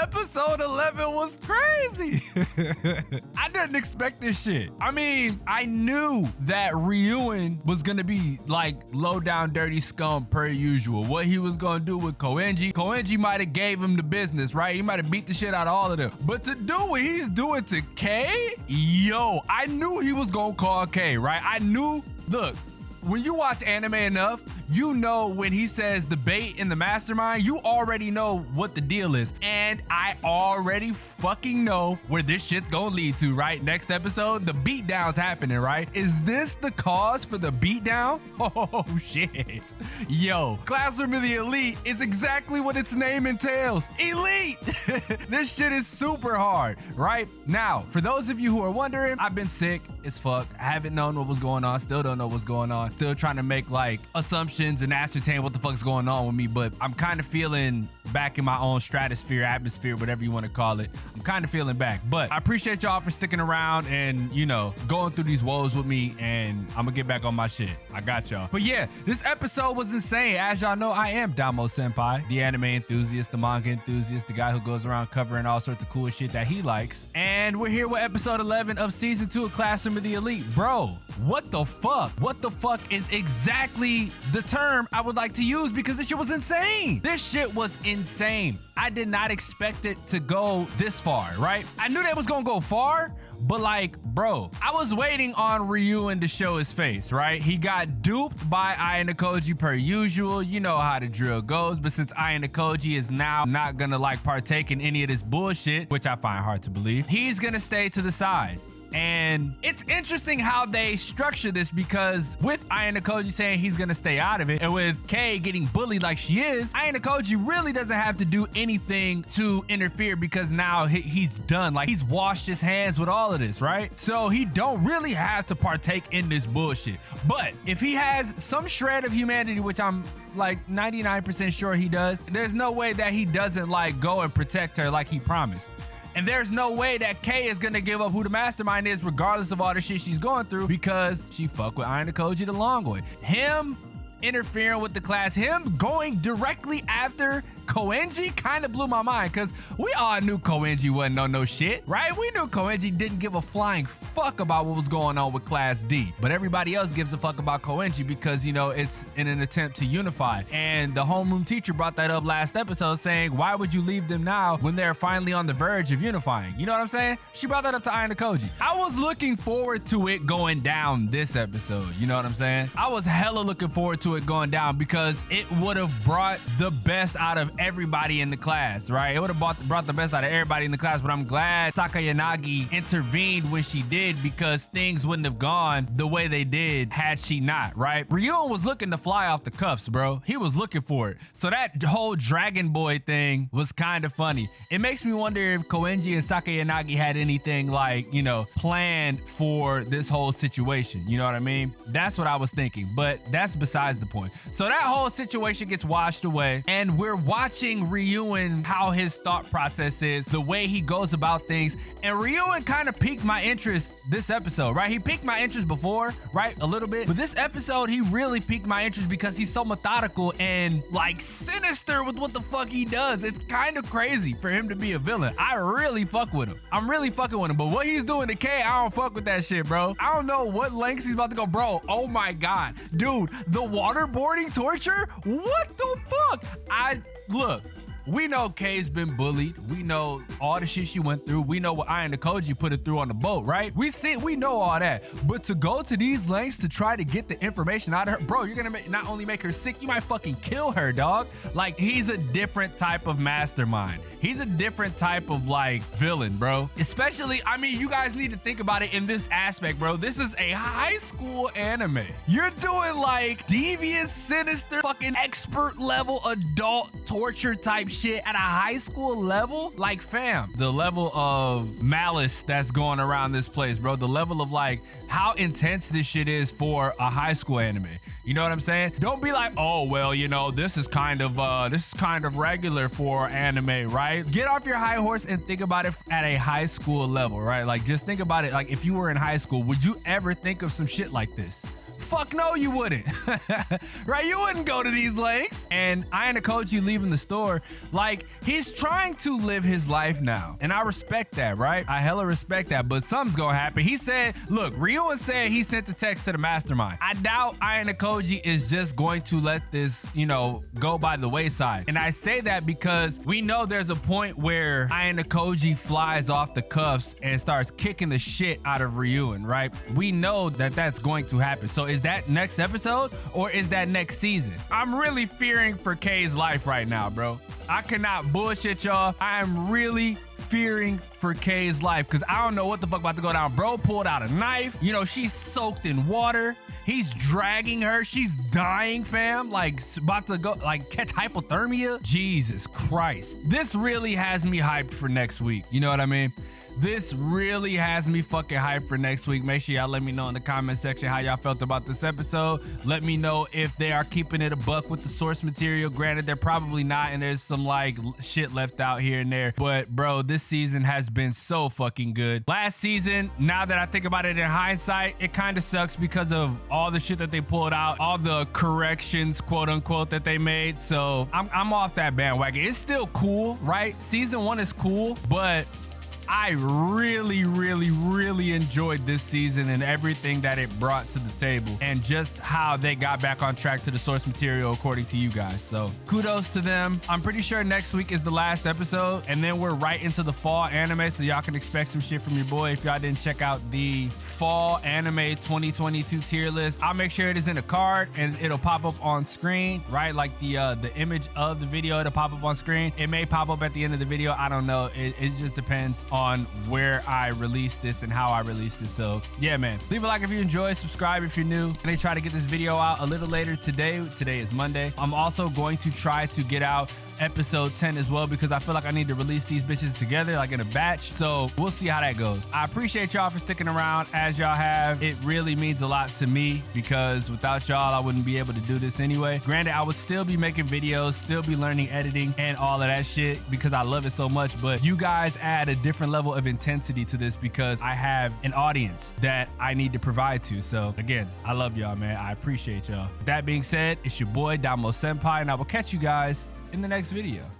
Episode 11 was crazy. I didn't expect this shit. I mean, I knew that RYUEN was gonna be like low down dirty scum per usual. What he was gonna do with Koenji might have gave him the business, right? He might have beat the shit out of all of them. But to do what he's doing to K, yo, I knew he was gonna call K, right? I knew, look, when you watch anime enough, you know when he says the bait in the mastermind, you already know what the deal is. And I already fucking know where this shit's gonna lead to, right? Next episode, the beatdown's happening, right? Is this the cause for the beatdown? Oh shit. Yo, Classroom of the Elite is exactly what its name entails. Elite! This shit is super hard, right? Now, for those of you who are wondering, I've been sick as fuck. I haven't known what was going on, still don't know what's going on. Still trying to make like assumptions and ascertain what the fuck's going on with me, but I'm kind of feeling back in my own stratosphere, atmosphere, whatever you want to call it. I'm kind of feeling back, but I appreciate y'all for sticking around and, you know, going through these woes with me, and I'm gonna get back on my shit. I got y'all. But yeah, this episode was insane. As y'all know, I am xDomoSenpaix, the anime enthusiast, the manga enthusiast, the guy who goes around covering all sorts of cool shit that he likes. And we're here with episode 11 of season 2 of Classroom of the Elite. Bro, what the fuck? What the fuck is exactly the term I would like to use, because this shit was insane. This shit was insane. I did not expect it to go this far, right? I knew that was gonna go far, but like, bro, I was waiting on RYUEN to show his face, right? He got duped by Ayanokoji per usual. You know how the drill goes, but since Ayanokoji is now not gonna like partake in any of this bullshit, which I find hard to believe, he's gonna stay to the side. And it's interesting how they structure this, because with Ayanokoji saying he's gonna stay out of it, and with Kei getting bullied like she is, Ayanokoji really doesn't have to do anything to interfere, because now he's done. Like, he's washed his hands with all of this, right? So he don't really have to partake in this bullshit. But if he has some shred of humanity, which I'm like 99% sure he does, there's no way that he doesn't like go and protect her like he promised. And there's no way that Kei is gonna give up who the mastermind is, regardless of all the shit she's going through, because she fucked with Ayanokoji the long way. Him interfering with the class, him going directly after Koenji kind of blew my mind, because we all knew Koenji wasn't on no shit, right? We knew Koenji didn't give a flying fuck about what was going on with Class D, but everybody else gives a fuck about Koenji because, you know, it's in an attempt to unify. And the homeroom teacher brought that up last episode, saying, why would you leave them now when they're finally on the verge of unifying? You know what I'm saying? She brought that up to Ayanokoji. I was looking forward to it going down this episode, you know what I'm saying? I was hella looking forward to it going down, because it would have brought the best out of everybody in the class, right? It would have brought the best out of everybody in the class, but I'm glad Sakayanagi intervened when she did, because things wouldn't have gone the way they did had she not, right? RYUEN was looking to fly off the cuffs, bro. He was looking for it. So that whole Dragon Boy thing was kind of funny. It makes me wonder if Koenji and Sakayanagi had anything like, you know, planned for this whole situation. You know what I mean? That's what I was thinking, but that's besides the point. So that whole situation gets washed away, and we're watching RYUEN, how his thought process is, the way he goes about things. And RYUEN kind of piqued my interest this episode, right? He piqued my interest before, right? A little bit. But this episode, he really piqued my interest because he's so methodical and like sinister with what the fuck he does. It's kind of crazy for him to be a villain. I really fuck with him. I'm really fucking with him. But what he's doing to Kei, I don't fuck with that shit, bro. I don't know what lengths he's about to go, bro. Oh my God. Dude, the waterboarding torture? What the fuck? Look, we know Kei's been bullied. We know all the shit she went through. We know what Ayanokoji put her through on the boat, right? We know all that. But to go to these lengths to try to get the information out of her, bro, you're gonna not only make her sick, you might fucking kill her, dog. Like, he's a different type of mastermind. He's a different type of like villain, bro. Especially, I mean, you guys need to think about it in this aspect, bro. This is a high school anime. You're doing like devious, sinister, fucking expert level adult torture type shit at a high school level. Like, fam, the level of malice that's going around this place, bro. The level of like how intense this shit is for a high school anime. You know what I'm saying? Don't be like, oh, well, you know, this is kind of regular for anime, right? Get off your high horse and think about it at a high school level, right? Like, just think about it. Like, if you were in high school, would you ever think of some shit like this? Fuck no, you wouldn't. Right? You wouldn't go to these lengths. And Ayano Koji leaving the store, like, he's trying to live his life now. And I respect that, right? I hella respect that, but something's gonna happen. He said, look, RYUEN said he sent the text to the mastermind. I doubt Ayano Koji is just going to let this, you know, go by the wayside. And I say that because we know there's a point where Ayano Koji flies off the cuffs and starts kicking the shit out of RYUEN, right? We know that that's going to happen. So is that next episode or is that next season? I'm really fearing for Kay's life right now, bro. I cannot bullshit y'all. I am really fearing for Kay's life because I don't know what the fuck about to go down. Bro pulled out a knife. You know, she's soaked in water. He's dragging her. She's dying, fam. Like, about to go, like, catch hypothermia. Jesus Christ. This really has me hyped for next week. You know what I mean? This really has me fucking hyped for next week. Make sure y'all let me know in the comment section how y'all felt about this episode. Let me know if they are keeping it a buck with the source material. Granted, they're probably not, and there's some like shit left out here and there. But bro, this season has been so fucking good. Last season, now that I think about it in hindsight, it kind of sucks because of all the shit that they pulled out, all the corrections, quote unquote, that they made. So I'm off that bandwagon. It's still cool, right? Season 1 is cool, but I really enjoyed this season and everything that it brought to the table and just how they got back on track to the source material according to you guys. So kudos to them. I'm pretty sure next week is the last episode and then we're right into the fall anime, so y'all can expect some shit from your boy. If y'all didn't check out the fall anime 2022 tier list, I'll make sure it is in a card and it'll pop up on screen, right? Like the image of the video, it'll pop up on screen. It may pop up at the end of the video. I don't know. It just depends on where I release this and how I release this. So yeah, man, leave a like if you enjoy, subscribe if you're new. And they try to get this video out a little later today. Today is Monday. I'm also going to try to get out episode 10 as well because I feel like I need to release these bitches together like in a batch. So we'll see how that goes. I appreciate y'all for sticking around as y'all have. It really means a lot to me because without y'all, I wouldn't be able to do this anyway. Granted, I would still be making videos, still be learning editing and all of that shit because I love it so much, but you guys add a different level of intensity to this because I have an audience that I need to provide to. So again, I love y'all, man. I appreciate y'all. With that being said, it's your boy XDomoSenpaix and I will catch you guys in the next video.